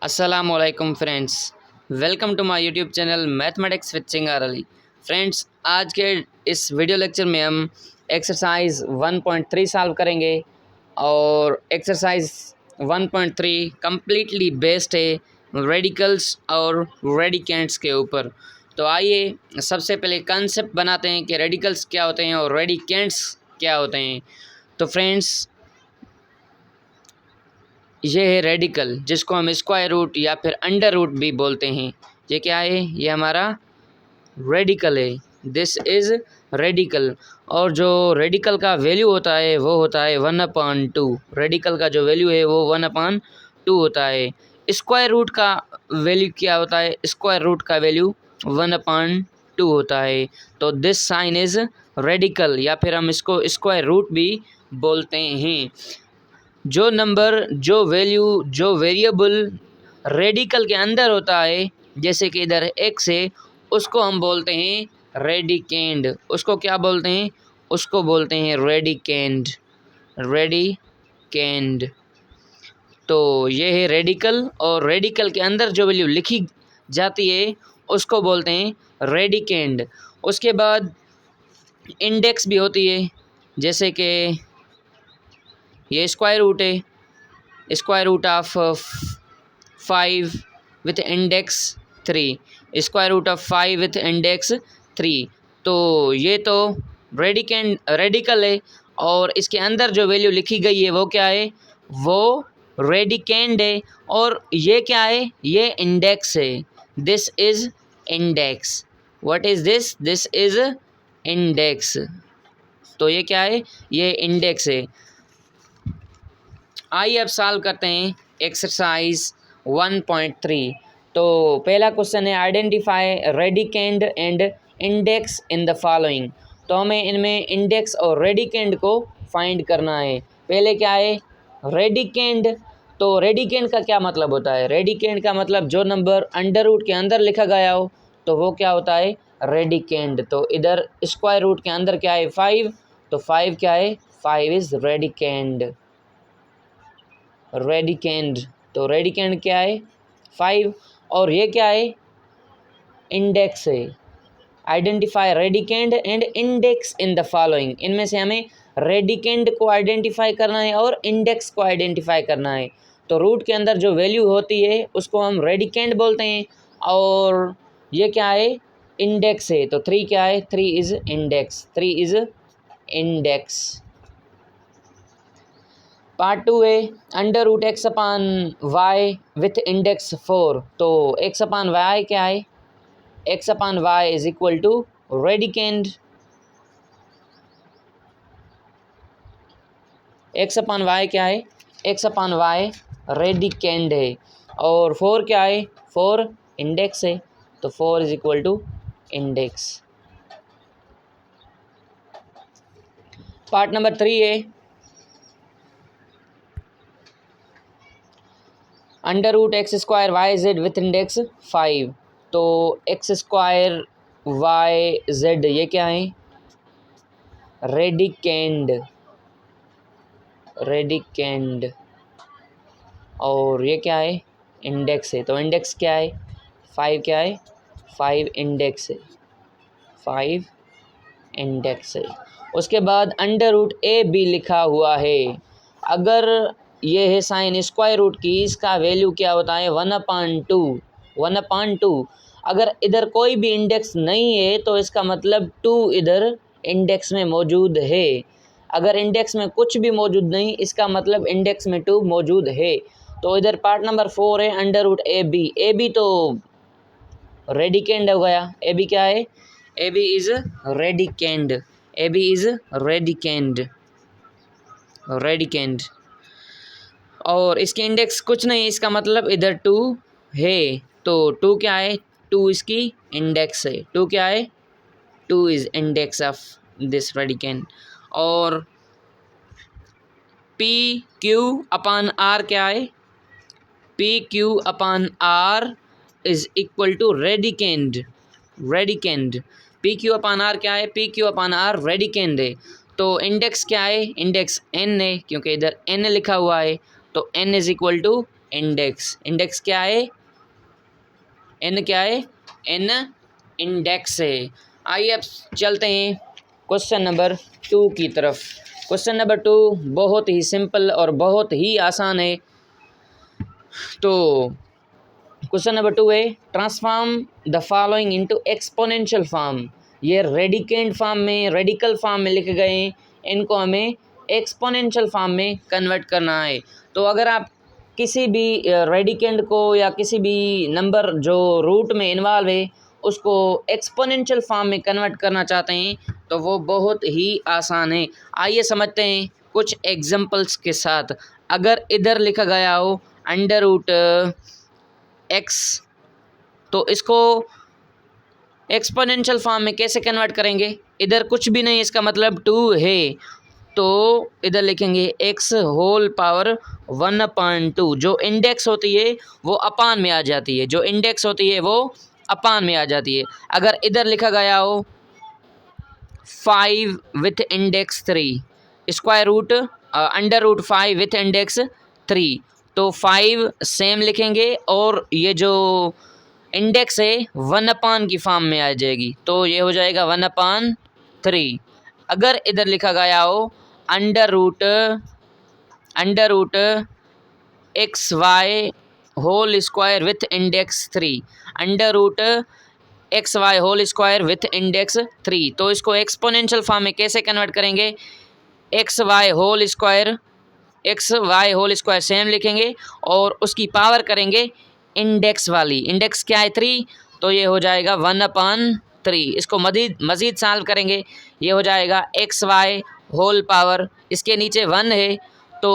अस्सलामुअलैकुम friends, welcome to my YouTube channel mathematics with Chingar Ali. Friends, आज के इस वीडियो लेक्चर में हम एक्सरसाइज 1.3 सॉल्व करेंगे और एक्सरसाइज 1.3 कम्प्लीटली बेस्ड है रेडिकल्स और रेडिकेंड्स के ऊपर। तो आइए सबसे पहले कंसेप्ट बनाते हैं कि रेडिकल्स क्या होते हैं और रेडिकेंड्स क्या होते हैं। तो फ्रेंड्स, ये है रेडिकल, जिसको हम स्क्वायर रूट या फिर अंडर रूट भी बोलते हैं। ये क्या है? ये हमारा रेडिकल है। This is radical. और जो रेडिकल का वैल्यू होता है वो होता है 1/2। रेडिकल का जो वैल्यू है वो 1/2 होता है। स्क्वायर रूट का वैल्यू क्या होता है? स्क्वायर रूट का वैल्यू 1/2 होता है। तो दिस साइन इज़ रेडिकल, या फिर हम इसको स्क्वायर रूट भी बोलते हैं। जो नंबर, जो वैल्यू, जो वेरिएबल रेडिकल के अंदर होता है, जैसे कि इधर x है, उसको हम बोलते हैं रेडिकेंड। उसको क्या बोलते हैं? उसको बोलते हैं रेडिकेंड। रेडिकेंड। तो ये है रेडिकल, और रेडिकल के अंदर जो वैल्यू लिखी जाती है उसको बोलते हैं रेडिकेंड। उसके बाद इंडेक्स भी होती है, जैसे कि ये स्क्वायर रूट है, square root of 5 with index 3, square root of 5 with index 3। तो ये तो रेडिकल है, और इसके अंदर जो वैल्यू लिखी गई है वो क्या है? वो रेडिकेंड है। और ये क्या है? ये इंडेक्स है। This is index. What is this? This is index. तो ये क्या है? ये इंडेक्स है। आइए अब सॉल्व करते हैं एक्सरसाइज 1.3। तो पहला क्वेश्चन है identify radicand and index in the following. तो हमें इनमें इंडेक्स और रेडिकेंड को फाइंड करना है। पहले क्या है? रेडिकेंड। तो रेडिकेंड का क्या मतलब होता है? रेडिकेंड का मतलब जो नंबर अंडर रूट के अंदर लिखा गया हो तो वो क्या होता है? रेडिकेंड। तो इधर स्क्वायर रूट के अंदर क्या है? 5। तो 5 क्या है? 5 इज़ रेडिकेंड। रेडिकेंड। तो रेडिकेंड क्या है? 5। और ये क्या है? इंडेक्स है। Identify radicand and index in the following. इनमें से हमें रेडिकेंड को आइडेंटिफाई करना है और इंडेक्स को आइडेंटिफाई करना है। तो रूट के अंदर जो वैल्यू होती है उसको हम रेडिकेंड बोलते हैं, और ये क्या है? इंडेक्स है। तो 3 क्या है? 3 is index. 3 is index. Part 2 है under root X upon Y with index 4। तो एक्स अपान वाई क्या है? X upon Y is equal to radicand. X upon Y क्या है? एक्स अपान वाई रेडिकेंड है। और 4 क्या है? 4 इंडेक्स है। तो 4 is equal to index. Part number 3 है under root X square Y Z with index 5। तो एक्स स्क्वायर वाई जेड ये क्या है? रेडिकेंड। रेडिकेंड। और ये क्या है? इंडेक्स है। तो इंडेक्स क्या है? 5 क्या है? 5 इंडेक्स है। 5 इंडेक्स है। उसके बाद अंडर रूट ए बी लिखा हुआ है। अगर ये है साइन स्क्वायर रूट की, इसका वैल्यू क्या होता है? 1/2। 1/2। अगर इधर कोई भी इंडेक्स नहीं है तो इसका मतलब 2 इधर इंडेक्स में मौजूद है। अगर इंडेक्स में कुछ भी मौजूद नहीं, इसका मतलब इंडेक्स में 2 मौजूद है। तो इधर पार्ट नंबर 4 है under root A B. A B तो रेडिकेंड हो गया। ए बी क्या है? A B is radicand. A B is radicand. Radicand. और इसके इंडेक्स कुछ नहीं, इसका मतलब इधर 2 है। तो 2 क्या है? 2 इसकी इंडेक्स है। 2 क्या है? 2 is index of this radicand. और पी क्यू अपान आर क्या है? P Q upon R is equal to radicand. Radicand. P Q upon R क्या है? P Q upon R radicand है। तो इंडेक्स क्या है? इंडेक्स एन है, क्योंकि इधर एन लिखा हुआ है। तो N is equal to index. Index क्या है? एन क्या है? एन इंडेक्स है। आइए अब चलते हैं क्वेश्चन नंबर 2 की तरफ। क्वेश्चन नंबर 2 बहुत ही सिंपल और बहुत ही आसान है। तो क्वेश्चन नंबर 2 है, transform the following into exponential form. ये रेडिकेंड फॉर्म में, रेडिकल फॉर्म में लिखे गए हैं, इनको हमें एक्सपोनेंशियल फॉर्म में कन्वर्ट करना है। तो अगर आप किसी भी रेडिकेंड को या किसी भी नंबर जो रूट में इन्वॉल्व है उसको एक्सपोनेंशियल फॉर्म में कन्वर्ट करना चाहते हैं तो वो बहुत ही आसान है। आइए समझते हैं कुछ एग्जांपल्स के साथ। अगर इधर लिखा गया हो अंडर रूट एक्स, तो इसको एक्सपोनेंशियल फॉर्म में कैसे कन्वर्ट करेंगे? इधर कुछ भी नहीं, इसका मतलब 2 है, तो इधर लिखेंगे x होल पावर 1/2। जो इंडेक्स होती है वो अपान में आ जाती है, जो इंडेक्स होती है वो अपान में आ जाती है। अगर इधर लिखा गया हो 5 with index 3, square root under root 5 with index 3, तो 5 सेम लिखेंगे और ये जो इंडेक्स है 1/, की फॉर्म में आ जाएगी, तो ये हो जाएगा 1/3। अगर इधर लिखा गया हो under root X Y whole square with index 3, under root X Y whole square with index 3, तो इसको एक्सपोनेंशियल फॉर्म में कैसे कन्वर्ट करेंगे? X Y whole square same लिखेंगे और उसकी पावर करेंगे इंडेक्स वाली। इंडेक्स क्या है? 3, तो ये हो जाएगा 1/3। इसको मज़ीद सॉल्व करेंगे, ये हो जाएगा एक्स वाई होल पावर, इसके नीचे 1 है तो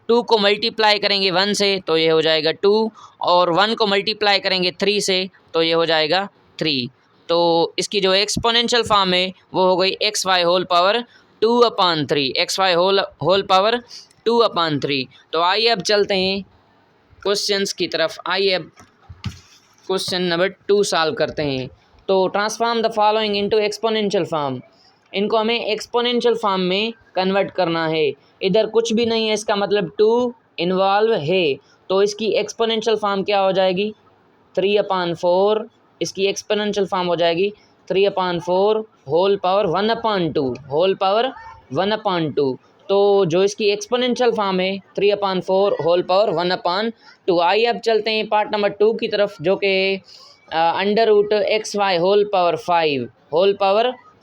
2 को मल्टीप्लाई करेंगे 1 से तो ये हो जाएगा 2, और 1 को मल्टीप्लाई करेंगे 3 से तो ये हो जाएगा 3। तो इसकी जो एक्सपोनेंशियल फॉर्म है वो हो गई X Y whole power 2/3, X Y whole power 2/3। तो आइए अब चलते हैं क्वेश्चंस की तरफ। आइए अब क्वेश्चन नंबर 2 सॉल्व करते हैं। तो transform the following into exponential form, इनको हमें एक्सपोनेंशियल फॉर्म में कन्वर्ट करना है। इधर कुछ भी नहीं है, इसका मतलब 2 इन्वॉल्व है, तो इसकी एक्सपोनेंशियल फॉर्म क्या हो जाएगी? 3/4। इसकी एक्सपोनेंशियल फॉर्म हो जाएगी 3/4 होल पावर 1/2। तो जो इसकी एक्सपोनेंशियल फॉर्म है 3/4 होल पावर 1/2। आइए अब चलते हैं पार्ट नंबर 2 की तरफ, जो कि under root X Y whole power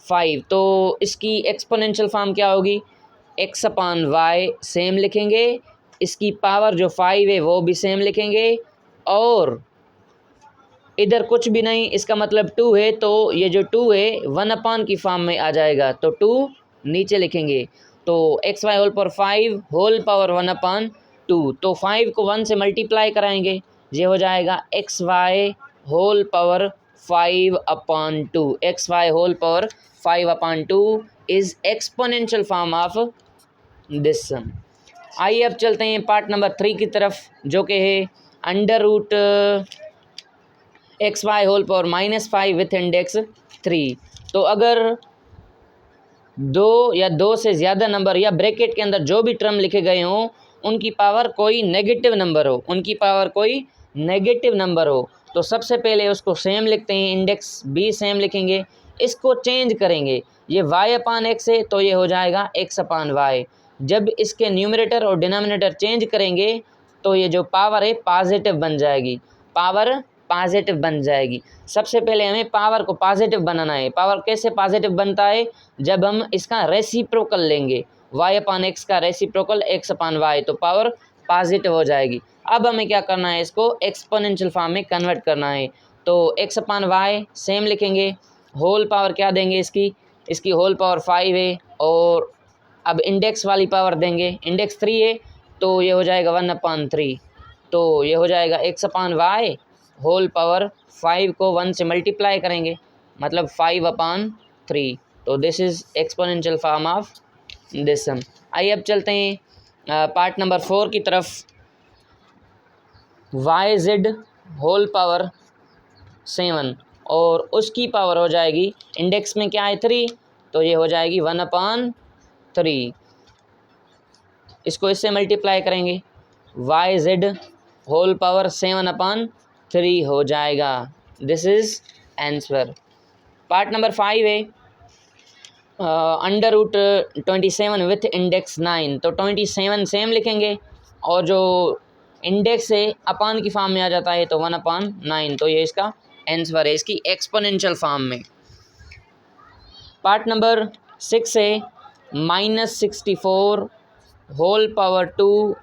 5। तो इसकी एक्सपोनेंशियल फॉर्म क्या होगी? x/y सेम लिखेंगे, इसकी पावर जो 5 है वो भी सेम लिखेंगे, और इधर कुछ भी नहीं, इसका मतलब 2 है, तो ये जो 2 है 1/, की फॉर्म में आ जाएगा, तो 2 नीचे लिखेंगे। तो X Y whole power 5 whole power 1/2, तो 5 को 1 से मल्टीप्लाई कराएंगे, ये हो जाएगा X Y whole power 5/2। X Y whole power 5/2 is exponential form of this sum. आइए अब चलते हैं पार्ट नंबर 3 की तरफ, जो कि है under root X Y whole power -5 with index 3। तो अगर 2 या 2 से ज़्यादा नंबर या ब्रैकेट के अंदर जो भी टर्म लिखे गए हों उनकी पावर कोई नेगेटिव नंबर हो, तो सबसे पहले उसको सेम लिखते हैं, इंडेक्स भी सेम लिखेंगे, इसको चेंज करेंगे, ये y/x है तो ये हो जाएगा x/y। जब इसके न्यूमरेटर और डिनोमिनेटर चेंज करेंगे तो ये जो पावर है पॉजिटिव बन जाएगी। सबसे पहले हमें पावर को पॉजिटिव बनाना है। पावर कैसे पॉजिटिव बनता है? जब हम इसका रेसिप्रोकल लेंगे, y/x का रेसिप्रोकल x/y, तो पावर पॉजिटिव हो जाएगी। अब हमें क्या करना है? इसको एक्सपोनेंशियल फॉर्म में कन्वर्ट करना है, तो x/y सेम लिखेंगे, होल पावर क्या देंगे? इसकी होल पावर 5 है, और अब इंडेक्स वाली पावर देंगे, इंडेक्स 3 है तो ये हो जाएगा 1/3, तो ये हो जाएगा x/y होल पावर 5 को 1 से मल्टीप्लाई करेंगे, मतलब 5/3। तो this is exponential form of this sum. आइए अब चलते हैं पार्ट नंबर 4 की तरफ। yz होल पावर 7 और उसकी पावर हो जाएगी, इंडेक्स में क्या है 3, तो ये हो जाएगी 1/3। इसको इससे मल्टीप्लाई करेंगे, yz होल पावर 7/3 हो जाएगा। This is answer. Part number 5 है √27 विथ इंडेक्स 9। तो 27 सेम लिखेंगे और जो इंडेक्स है अपान की फॉर्म में आ जाता है तो 1/9। तो ये इसका आंसर है इसकी एक्सपोनेंशियल फॉर्म में। पार्ट नंबर 6 है -64 होल पावर 2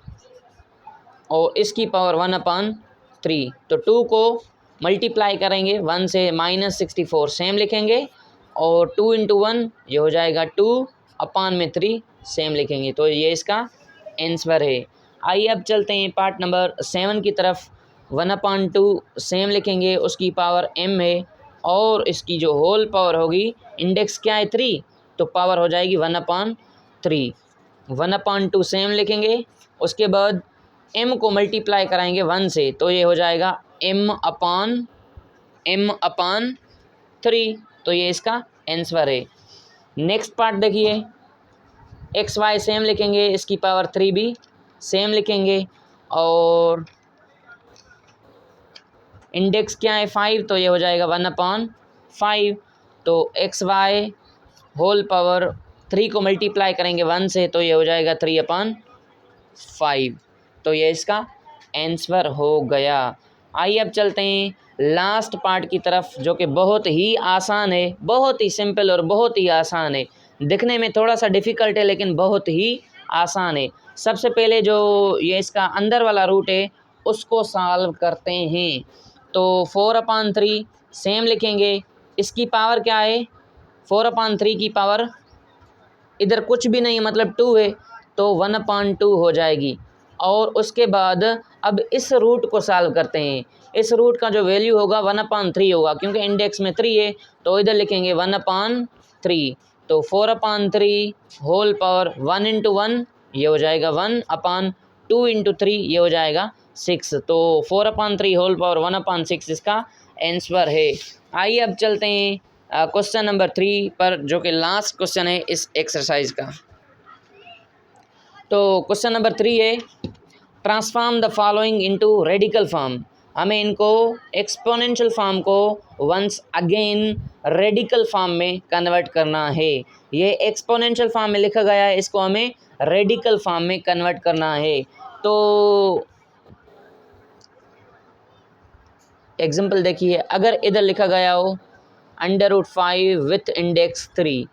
और इसकी पावर 1/3। तो 2 को मल्टीप्लाई करेंगे 1 से, -64 सेम लिखेंगे और 2 × 1 ये हो जाएगा 2/3 सेम लिखेंगे। तो ये इसका आंसर है। आइए अब चलते हैं पार्ट नंबर 7 की तरफ। 1/2 सेम लिखेंगे, उसकी पावर m है और इसकी जो होल पावर होगी, इंडेक्स क्या है 3, तो पावर हो जाएगी 1/3। 1/2 सेम लिखेंगे, उसके बाद m को मल्टीप्लाई कराएंगे 1 से तो ये हो जाएगा m/3। तो ये इसका आंसर है। नेक्स्ट पार्ट देखिए, xy सेम लिखेंगे, इसकी पावर 3 भी सेम लिखेंगे और इंडेक्स क्या है 5 तो ये हो जाएगा 1/5। तो xy होल पावर 3 को मल्टीप्लाई करेंगे 1 से तो ये हो जाएगा 3/5। तो ये इसका आंसर हो गया। आइए अब चलते हैं लास्ट पार्ट की तरफ, जो कि बहुत ही आसान है, बहुत ही सिंपल और बहुत ही आसान है। दिखने में थोड़ा सा डिफ़िकल्ट है लेकिन बहुत ही आसान है। सबसे पहले जो ये इसका अंदर वाला रूट है उसको सॉल्व करते हैं। तो 4/3 सेम लिखेंगे, इसकी पावर क्या है 4/3 की पावर इधर कुछ भी नहीं मतलब 2 है तो 1/2 हो जाएगी। और उसके बाद अब इस रूट को सॉल्व करते हैं। इस रूट का जो वैल्यू होगा 1/3 होगा, क्योंकि इंडेक्स में 3 है तो इधर लिखेंगे 1/3। तो 4/3 होल पावर 1 × 1 ये हो जाएगा 1/2 × 3 ये हो जाएगा 6। तो 4/3 होल पावर 1/6 इसका आंसर है। आइए अब चलते हैं क्वेश्चन नंबर 3 पर, जो कि लास्ट क्वेश्चन है इस एक्सरसाइज का। तो क्वेश्चन नंबर 3 है transform the following into radical form. हमें इनको एक्सपोनेंशियल फॉर्म को वंस अगेन रेडिकल फॉर्म में कन्वर्ट करना है। ये एक्सपोनेंशियल फॉर्म में लिखा गया है, इसको हमें रेडिकल फॉर्म में कन्वर्ट करना है। तो एग्जांपल देखिए, अगर इधर लिखा गया हो √5 विथ इंडेक्स 3,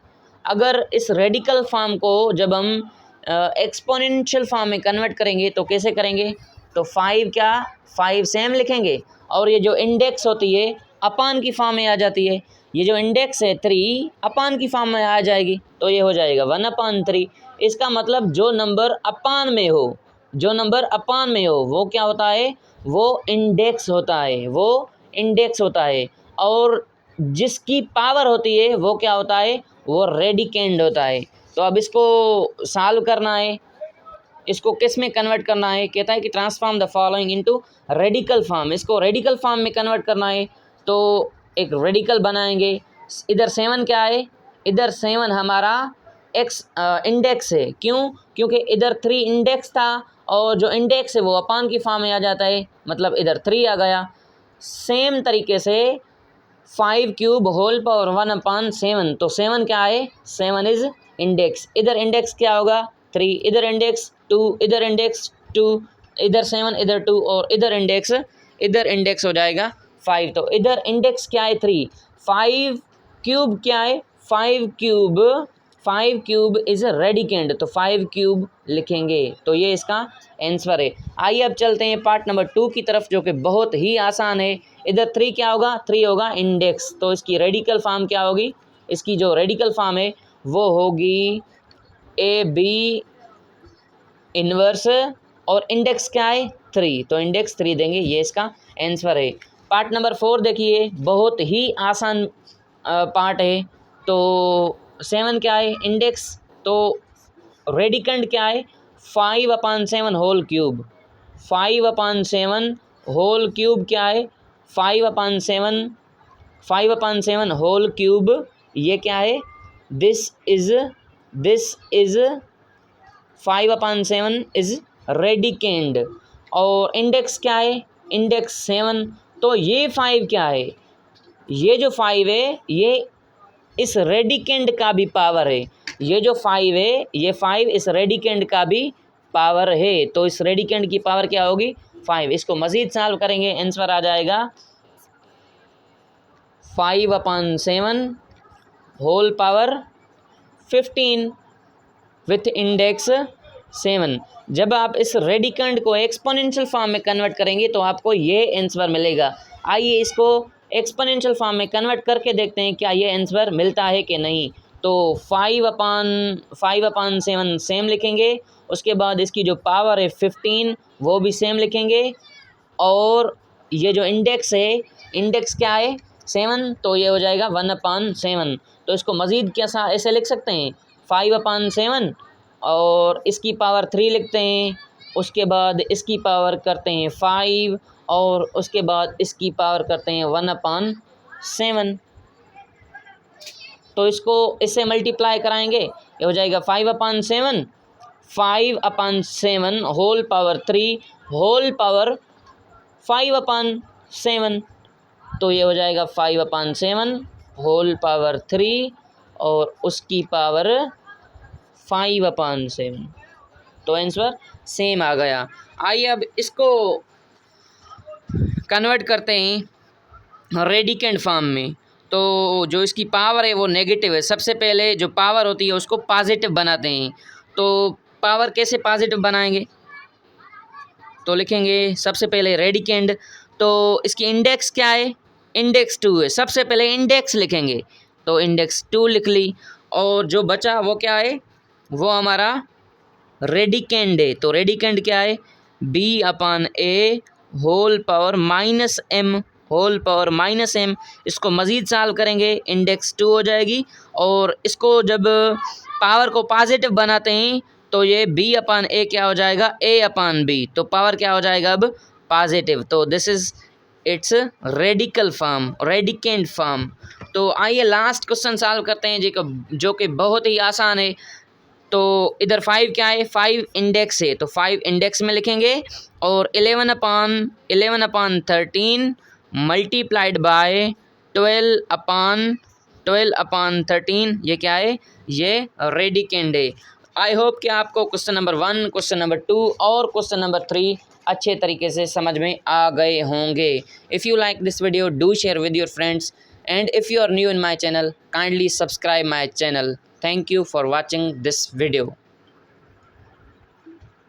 अगर इस रेडिकल फॉर्म को जब हम एक्सपोनेंशियल फॉर्म में कन्वर्ट करेंगे तो कैसे करेंगे, तो 5 सेम लिखेंगे और ये जो इंडेक्स होती है अपान की फॉर्म में आ जाती है। ये जो इंडेक्स है 3 अपान की फॉर्म में आ जाएगी तो ये हो जाएगा 1/3। इसका मतलब जो नंबर अपान में हो, जो नंबर अपान में हो वो क्या होता है, वो इंडेक्स होता है, वो इंडेक्स होता है। और जिसकी पावर होती है वो क्या होता है, वो रेडिकेंड होता है। तो अब इसको सॉल्व करना है, इसको किस में कन्वर्ट करना है, कहता है कि transform the following into radical form. इसको रेडिकल फॉर्म में कन्वर्ट करना है तो एक रेडिकल बनाएंगे। इधर 7 क्या है, इधर 7 हमारा x इंडेक्स है। क्यों, क्योंकि इधर 3 इंडेक्स था और जो इंडेक्स है वो अपान की फॉर्म में आ जाता है, मतलब इधर 3 आ गया। सेम तरीके से 5³ होल पावर 1/7। तो 7 क्या है, 7 इज़ इंडेक्स। इधर इंडेक्स क्या होगा 3, इधर इंडेक्स 2, इधर इंडेक्स 2, इधर 7, इधर 2 और इधर इंडेक्स हो जाएगा 5। तो इधर इंडेक्स क्या है 3, 5³ क्या है 5³ इज़ रेडिकेंड, तो 5³ लिखेंगे। तो ये इसका आंसर है। आइए अब चलते हैं पार्ट नंबर 2 की तरफ, जो कि बहुत ही आसान है। इधर 3 क्या होगा, 3 होगा इंडेक्स, तो इसकी रेडिकल फॉर्म क्या होगी, इसकी जो रेडिकल फॉर्म है वो होगी AB इन्वर्स और इंडेक्स क्या है 3, तो इंडेक्स 3 देंगे, ये इसका आंसर है। पार्ट नंबर 4 देखिए, बहुत ही आसान पार्ट है। तो 7 क्या है इंडेक्स, तो रेडिकेंड क्या है 5/7 होल क्यूब। 5/7 होल क्यूब क्या है 5/7 होल क्यूब, ये क्या है, दिस इज 5/7 इज रेडिकेंड। और इंडेक्स क्या है, इंडेक्स 7। तो ये 5 क्या है, ये जो 5 है ये इस रेडिकेंड का भी पावर है। ये जो 5 है ये 5 इस रेडिकेंड का भी पावर है। तो इस रेडिकेंड की पावर क्या होगी, 5। इसको मज़ीद सॉल्व करेंगे, आंसर आ जाएगा 5/7 होल पावर 15 विथ इंडेक्स 7। जब आप इस रेडिकेंड को एक्सपोनेंशियल फॉर्म में कन्वर्ट करेंगे तो आपको ये आंसर मिलेगा। आइए इसको एक्सपोनेंशियल फॉर्म में कन्वर्ट करके देखते हैं क्या ये आंसर मिलता है कि नहीं। तो 5/7 सेम लिखेंगे, उसके बाद इसकी जो पावर है 15 वो भी सेम लिखेंगे, और ये जो इंडेक्स है, इंडेक्स क्या है 7, तो ये हो जाएगा 1/7। तो इसको मज़ीद कैसा ऐसे लिख सकते हैं 5/7 और इसकी पावर 3 लिखते हैं, उसके बाद इसकी पावर करते हैं 5 और उसके बाद इसकी पावर करते हैं 1/7। तो इसको इससे मल्टीप्लाई कराएंगे, ये हो जाएगा 5/7 होल पावर 3 होल पावर 5/7। तो ये हो जाएगा 5/7 होल पावर 3 और उसकी पावर 5/7। तो आंसर सेम आ गया। आइए अब इसको कन्वर्ट करते हैं रेडिकेंड फॉर्म में। तो जो इसकी पावर है वो नेगेटिव है, सबसे पहले जो पावर होती है उसको पॉजिटिव बनाते हैं। तो पावर कैसे पॉजिटिव बनाएंगे, तो लिखेंगे सबसे पहले रेडिकेंड। तो इसकी इंडेक्स क्या है, इंडेक्स 2 है, सबसे पहले इंडेक्स लिखेंगे, तो इंडेक्स 2 लिख ली। और जो बचा वो क्या है, वो हमारा रेडिकेंड है। तो रेडिकेंड क्या है, B/A whole power -m whole power -m। इसको मज़ीद सॉल्व करेंगे, इंडेक्स 2 हो जाएगी। और इसको जब पावर को पॉजिटिव बनाते हैं तो ये B/A क्या हो जाएगा, A/B। तो पावर क्या हो जाएगा अब पॉजिटिव। तो this is it's radical form, radicand form. तो आइए लास्ट क्वेश्चन सॉल्व करते हैं जो कि बहुत ही आसान है। तो इधर 5 क्या है, 5 इंडेक्स है, तो 5 इंडेक्स में लिखेंगे और 11/13 मल्टीप्लाइड बाय 12/13 ये क्या है, ये रेडिकेंड है। आई होप कि आपको क्वेश्चन नंबर 1, क्वेश्चन नंबर 2 और क्वेश्चन नंबर 3 अच्छे तरीके से समझ में आ गए होंगे। If you like this video do share with your friends, and if you are new in my channel kindly subscribe my channel. Thank you for watching this video.